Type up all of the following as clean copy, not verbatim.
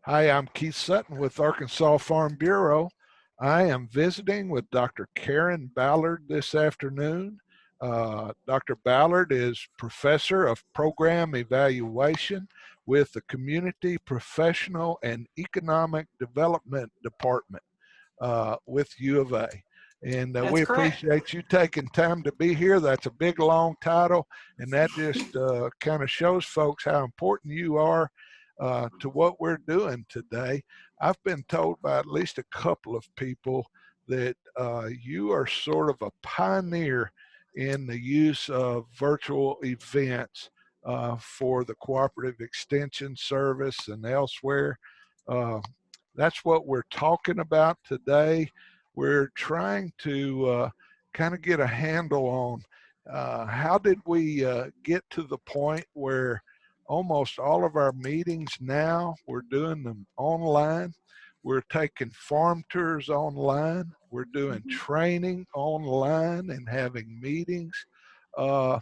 Hi, I'm Keith Sutton with Arkansas Farm Bureau. I am visiting with Dr. Karen Ballard this afternoon. Dr. Ballard is Professor of Program Evaluation with the Community Professional and Economic Development Department with U of A. And That's we correct. appreciate you taking time to be here. That's a big, long title, and that just kind of shows folks how important you are to what we're doing today. I've been told by at least a couple of people that you are sort of a pioneer in the use of virtual events for the Cooperative Extension Service and elsewhere. Uh, that's what we're talking about today. We're trying to kind of get a handle on how did we get to the point where almost all of our meetings now, we're doing them online. We're taking farm tours online. We're doing training online and having meetings. Uh,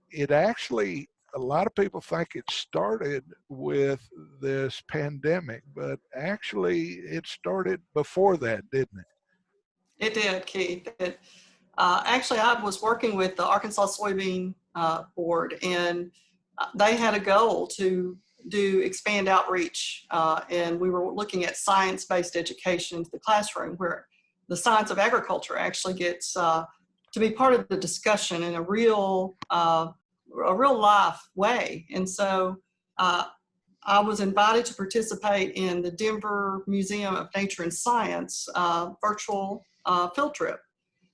it actually, a lot of people think it started with this pandemic, but actually it started before that, didn't it? It did, Keith. Actually, I was working with the Arkansas Soybean Board, and they had a goal to expand outreach, and we were looking at science-based education to the classroom, where the science of agriculture actually gets to be part of the discussion in a real life way. And so I was invited to participate in the Denver Museum of Nature and Science virtual field trip.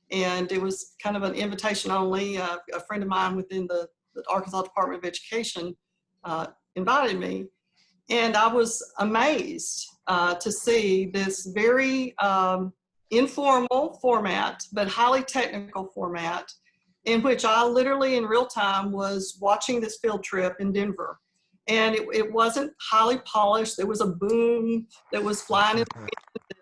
And it was kind of an invitation only. A friend of mine within the Arkansas Department of Education invited me. And I was amazed to see this very informal format, but highly technical format, in which I literally in real time was watching this field trip in Denver. And it wasn't highly polished. There was a boom that was flying in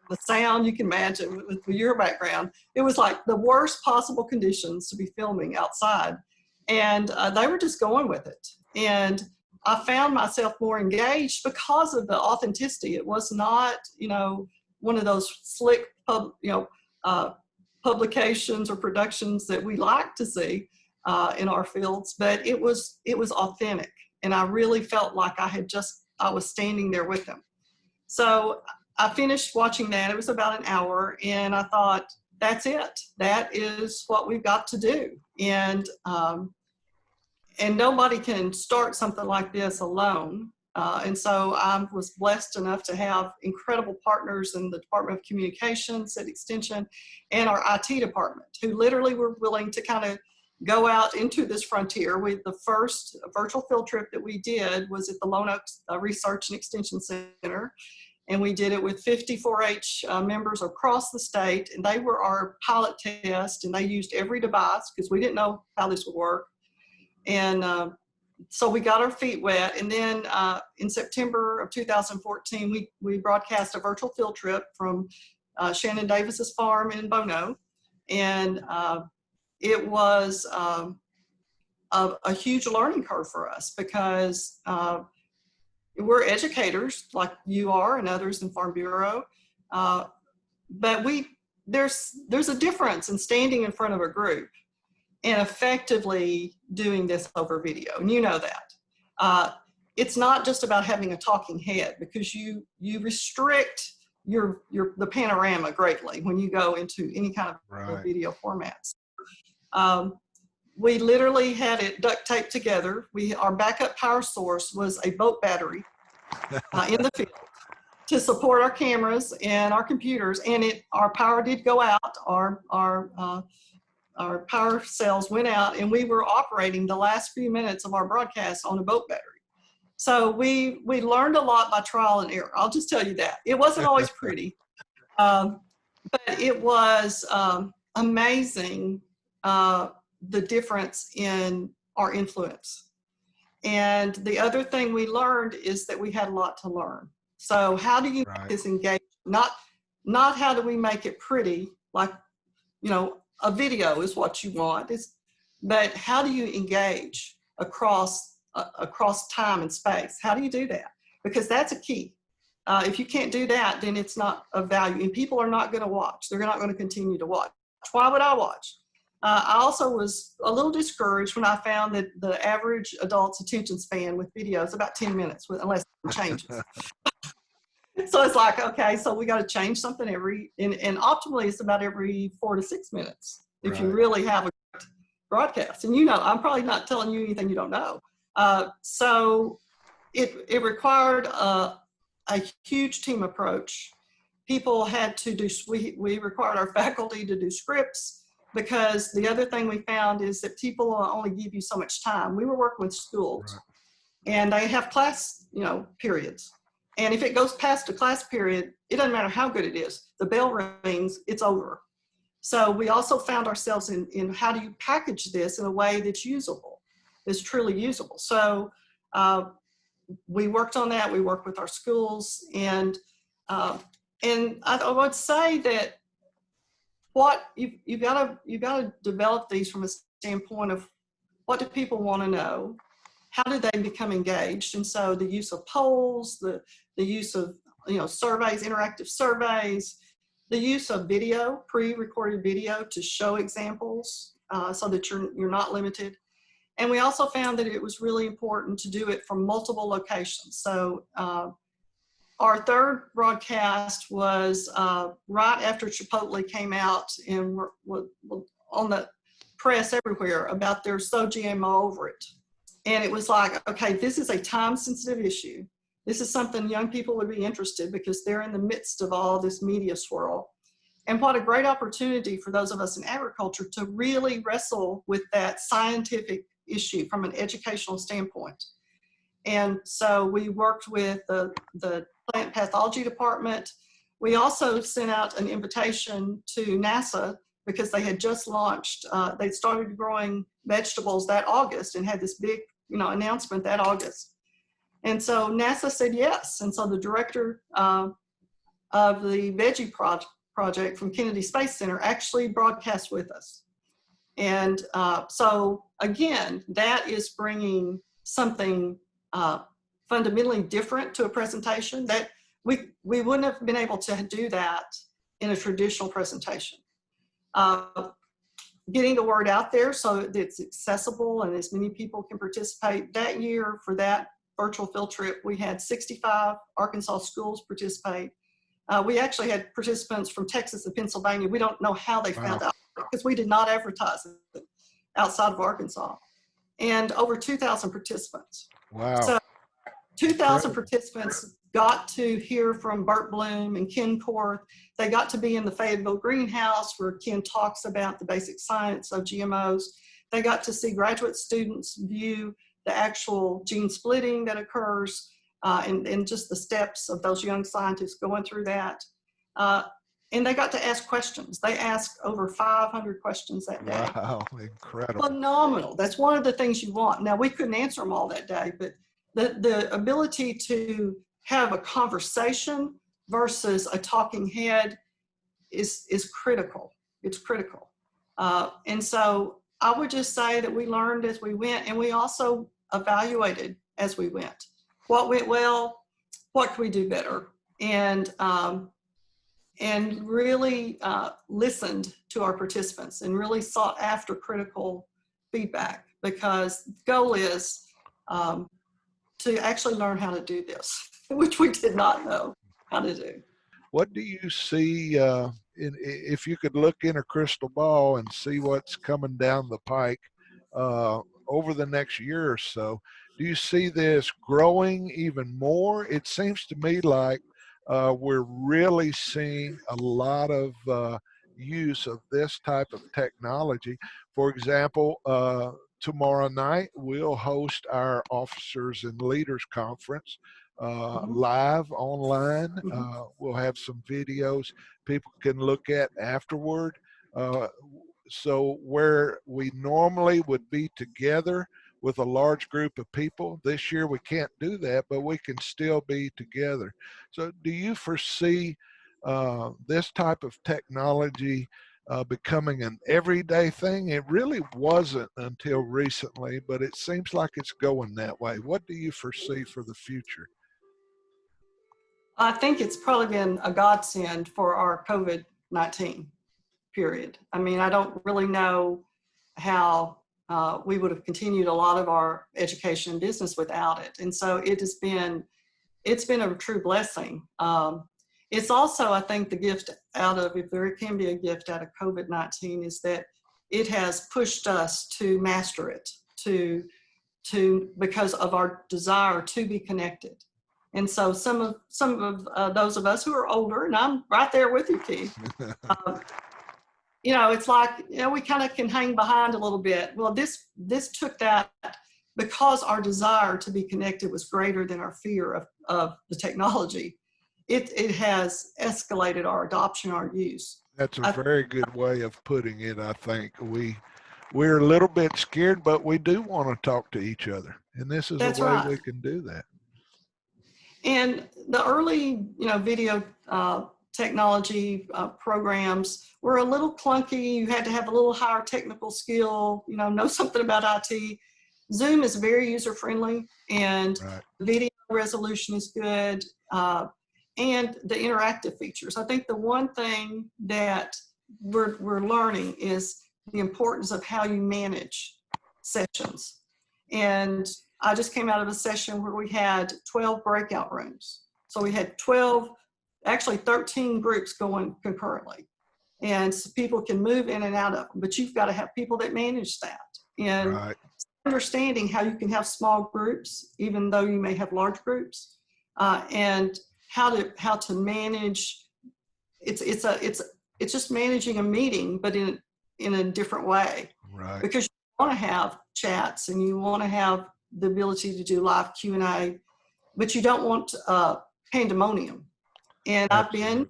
the sound you can imagine with your background. It was like the worst possible conditions to be filming outside. And they were just going with it. And I found myself more engaged because of the authenticity. It was not, one of those slick, publications or productions that we like to see in our fields, but it was authentic. And I really felt like I was standing there with them. So I finished watching that. It was about an hour, and I thought, that's it. That is what we've got to do. And nobody can start something like this alone. And so I was blessed enough to have incredible partners in the Department of Communications at Extension and our IT department, who literally were willing to kind of go out into this frontier. The first virtual field trip that we did was at the Lone Oak Research and Extension Center. And we did it with 50 4-H members across the state. And they were our pilot test, and they used every device because we didn't know how this would work. And so we got our feet wet. And then in September of 2014, we broadcast a virtual field trip from Shannon Davis's farm in Bono. And it was a huge learning curve for us because we're educators like you are and others in Farm Bureau, but there's a difference in standing in front of a group and effectively doing this over video, and you know that. It's not just about having a talking head, because you restrict the panorama greatly when you go into any kind of video formats. We literally had it duct taped together. Our backup power source was a boat battery in the field to support our cameras and our computers. And our power did go out. Our power cells went out, and we were operating the last few minutes of our broadcast on a boat battery. So we learned a lot by trial and error. I'll just tell you that. It wasn't always pretty, but it was amazing. The difference in our influence. And the other thing we learned is that we had a lot to learn. So how do you make this engaging? Not how do we make it pretty, like, a video is what you want, but how do you engage across time and space? How do you do that? Because that's a key. If you can't do that, then it's not of value, and people are not going to watch. They're not going to continue to watch. Why would I watch? I also was a little discouraged when I found that the average adult's attention span with video is about 10 minutes, unless it changes. So it's like, okay, so we got to change something and optimally it's about every 4 to 6 minutes if you really have a broadcast. And I'm probably not telling you anything you don't know. So it required a huge team approach. People had to do, we required our faculty to do scripts, because the other thing we found is that people will only give you so much time. We were working with schools and they have class, periods. And if it goes past a class period, it doesn't matter how good it is. The bell rings, it's over. So we also found ourselves in how do you package this in a way that's usable, that's truly usable. So we worked on that. We worked with our schools, and I would say that what you've got to develop these from a standpoint of what do people want to know, how do they become engaged, and so the use of polls, the use of surveys, interactive surveys, the use of video, pre-recorded video to show examples, so that you're not limited. And we also found that it was really important to do it from multiple locations. So our third broadcast was right after Chipotle came out and on the press everywhere about their so GMO over it. And it was like, okay, this is a time-sensitive issue. This is something young people would be interested because they're in the midst of all this media swirl. And what a great opportunity for those of us in agriculture to really wrestle with that scientific issue from an educational standpoint. And so we worked with the plant pathology department. We also sent out an invitation to NASA because they had just launched, they started growing vegetables that August and had this big announcement that August. And so NASA said yes. And so the director of the Veggie Project from Kennedy Space Center actually broadcast with us. And so again, that is bringing something fundamentally different to a presentation that we wouldn't have been able to do that in a traditional presentation. Getting the word out there so that it's accessible and as many people can participate. That year for that virtual field trip, we had 65 Arkansas schools participate. We actually had participants from Texas and Pennsylvania. We don't know how they found out because we did not advertise it outside of Arkansas. And over 2,000 participants. Wow. So 2,000 participants got to hear from Bert Bloom and Ken Korth. They got to be in the Fayetteville greenhouse where Ken talks about the basic science of GMOs. They got to see graduate students view the actual gene splitting that occurs and just the steps of those young scientists going through that. And they got to ask questions. They asked over 500 questions that day. Wow, incredible. Phenomenal. That's one of the things you want. Now, we couldn't answer them all that day, but the ability to have a conversation versus a talking head is critical. It's critical. And so I would just say that we learned as we went, and we also evaluated as we went. What went well, what could we do better? And really listened to our participants and really sought after critical feedback, because the goal is to actually learn how to do this, which we did not know how to do. What do you see, if you could look in a crystal ball and see what's coming down the pike over the next year or so, do you see this growing even more? It seems to me like we're really seeing a lot of use of this type of technology. For example, tomorrow night we'll host our Officers and Leaders Conference live online. We'll have some videos people can look at afterward. So where we normally would be together with a large group of people, this year we can't do that, but we can still be together. So do you foresee this type of technology becoming an everyday thing? It really wasn't until recently, but it seems like it's going that way. What do you foresee for the future? I think it's probably been a godsend for our COVID-19 period. I mean, I don't really know how we would have continued a lot of our education and business without it. And so it's been a true blessing. It's also, I think, the gift out of, if there can be a gift out of COVID-19, is that it has pushed us to master it, because of our desire to be connected. And so some of those of us who are older, and I'm right there with you, Keith, it's like, we kind of can hang behind a little bit. Well, this took that, because our desire to be connected was greater than our fear of the technology. It has escalated our adoption, our use. That's a very good way of putting it. I think we're a little bit scared, but we do want to talk to each other, and this is a way we can do that. And the early, video technology programs were a little clunky. You had to have a little higher technical skill, know something about IT. Zoom is very user-friendly, and the video resolution is good, and the interactive features. I think the one thing that we're learning is the importance of how you manage sessions. And I just came out of a session where we had 12 breakout rooms. So we had 13 groups going concurrently. And so people can move in and out of them, but you've got to have people that manage that. And understanding how you can have small groups, even though you may have large groups, and how to manage. It's just managing a meeting, but in a different way. Right. Because you want to have chats and you want to have the ability to do live Q&A, but you don't want pandemonium. And Absolutely.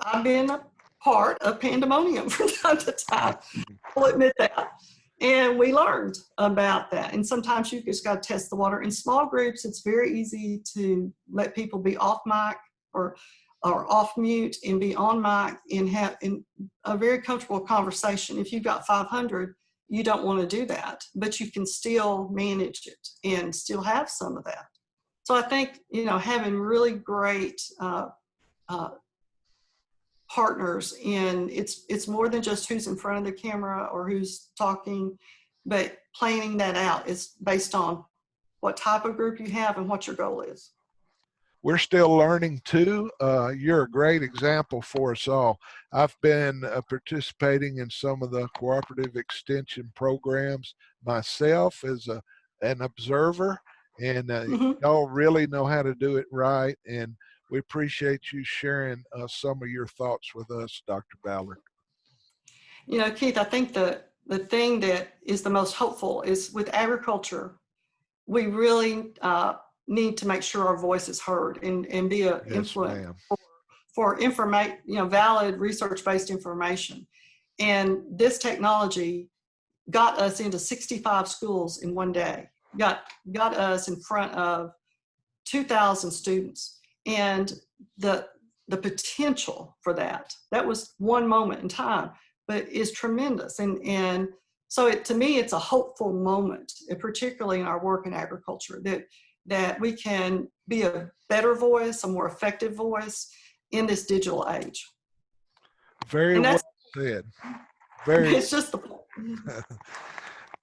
I've been a part of pandemonium from time to time. I'll admit that. And we learned about that. And sometimes you just got to test the water. In small groups, it's very easy to let people be off mic or off mute and be on mic and have a very comfortable conversation. If you've got 500, you don't want to do that, but you can still manage it and still have some of that. So I think, having really great partners in, it's more than just who's in front of the camera or who's talking, but planning that out is based on what type of group you have and what your goal is. We're still learning too. You're a great example for us all. I've been participating in some of the cooperative extension programs myself as an observer, and y'all really know how to do it right. And we appreciate you sharing some of your thoughts with us, Dr. Ballard. Keith, I think the thing that is the most hopeful is with agriculture, we really need to make sure our voice is heard and be an influence for information, valid research-based information. And this technology got us into 65 schools in one day, got us in front of 2,000 students. And the potential for that was one moment in time, but is tremendous. And so to me, it's a hopeful moment, particularly in our work in agriculture, that we can be a better voice, a more effective voice in this digital age. Very well said. It's just the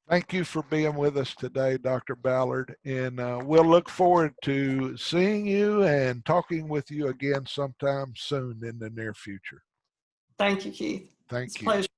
Thank you for being with us today, Dr. Ballard, and we'll look forward to seeing you and talking with you again sometime soon in the near future. Thank you, Keith. Thank you. Pleasure.